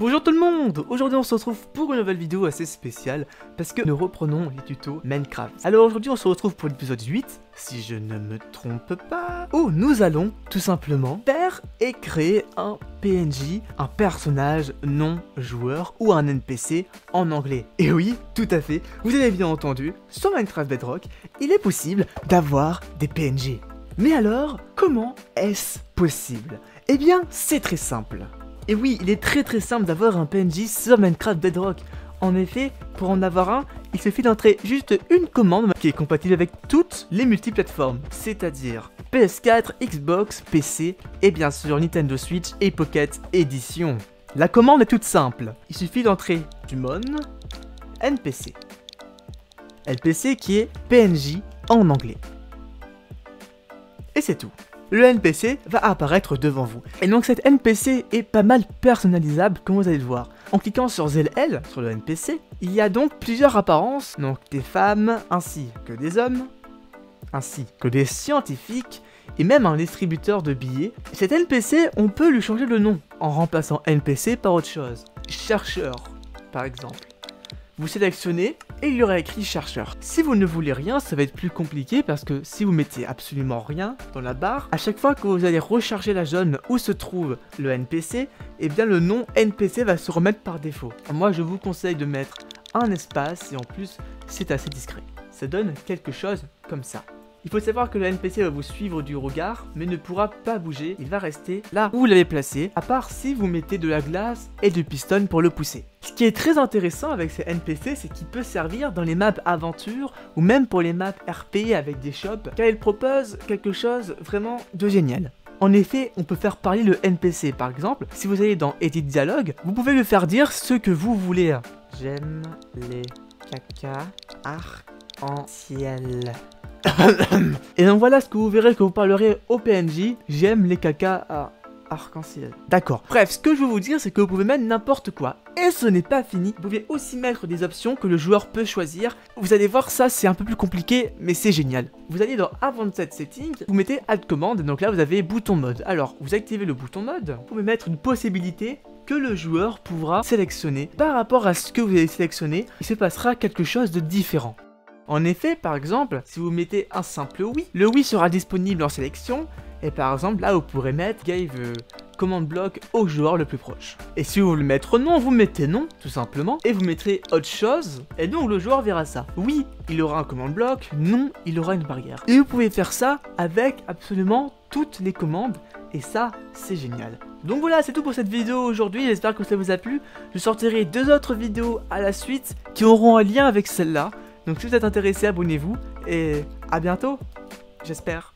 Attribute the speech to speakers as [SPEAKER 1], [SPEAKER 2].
[SPEAKER 1] Bonjour tout le monde! Aujourd'hui on se retrouve pour une nouvelle vidéo assez spéciale parce que nous reprenons les tutos Minecraft. Alors aujourd'hui on se retrouve pour l'épisode 8, si je ne me trompe pas, où nous allons tout simplement faire et créer un PNJ, un personnage non joueur ou un NPC en anglais. Et oui, tout à fait, vous avez bien entendu, sur Minecraft Bedrock, il est possible d'avoir des PNJ. Mais alors, comment est-ce possible? Eh bien, c'est très simple. Et oui, il est très simple d'avoir un PNJ sur Minecraft Bedrock. En effet, pour en avoir un, il suffit d'entrer juste une commande qui est compatible avec toutes les multiplateformes, c'est-à-dire PS4, Xbox, PC et bien sûr Nintendo Switch et Pocket Edition. La commande est toute simple, il suffit d'entrer Dumon NPC. NPC qui est PNJ en anglais. Et c'est tout. Le NPC va apparaître devant vous. Et donc cet NPC est pas mal personnalisable comme vous allez le voir. En cliquant sur ZL, sur le NPC, il y a donc plusieurs apparences, donc des femmes ainsi que des hommes, ainsi que des scientifiques, et même un distributeur de billets. Cet NPC, on peut lui changer le nom, en remplaçant NPC par autre chose. Chercheur, par exemple. Vous sélectionnez et il y aura écrit chercheur. Si vous ne voulez rien, ça va être plus compliqué parce que si vous mettez absolument rien dans la barre, à chaque fois que vous allez recharger la zone où se trouve le NPC, eh bien le nom NPC va se remettre par défaut. Moi je vous conseille de mettre un espace et en plus c'est assez discret. Ça donne quelque chose comme ça. Il faut savoir que le NPC va vous suivre du regard, mais ne pourra pas bouger, il va rester là où vous l'avez placé, à part si vous mettez de la glace et du piston pour le pousser. Ce qui est très intéressant avec ces NPC, c'est qu'il peut servir dans les maps aventure, ou même pour les maps RP avec des shops, car il propose quelque chose vraiment de génial. En effet, on peut faire parler le NPC, par exemple, si vous allez dans Edit Dialogue, vous pouvez lui faire dire ce que vous voulez. J'aime les caca arc-en-ciel. Et donc voilà ce que vous verrez que vous parlerez au PNJ. J'aime les caca à arc-en-ciel. D'accord. Bref, ce que je veux vous dire, c'est que vous pouvez mettre n'importe quoi. Et ce n'est pas fini. Vous pouvez aussi mettre des options que le joueur peut choisir. Vous allez voir, ça c'est un peu plus compliqué, mais c'est génial. Vous allez dans Advanced Settings, vous mettez Add Command, donc là vous avez bouton mode. Alors, vous activez le bouton mode, vous pouvez mettre une possibilité que le joueur pourra sélectionner. Par rapport à ce que vous avez sélectionné, il se passera quelque chose de différent. En effet, par exemple, si vous mettez un simple oui, le oui sera disponible en sélection, et par exemple, là vous pourrez mettre Give command block au joueur le plus proche. Et si vous voulez mettre non, vous mettez non, tout simplement, et vous mettrez autre chose, et donc le joueur verra ça. Oui, il aura un command block, non, il aura une barrière. Et vous pouvez faire ça avec absolument toutes les commandes, et ça, c'est génial. Donc voilà, c'est tout pour cette vidéo aujourd'hui, j'espère que ça vous a plu. Je sortirai 2 autres vidéos à la suite qui auront un lien avec celle-là. Donc si vous êtes intéressé, abonnez-vous et à bientôt, j'espère.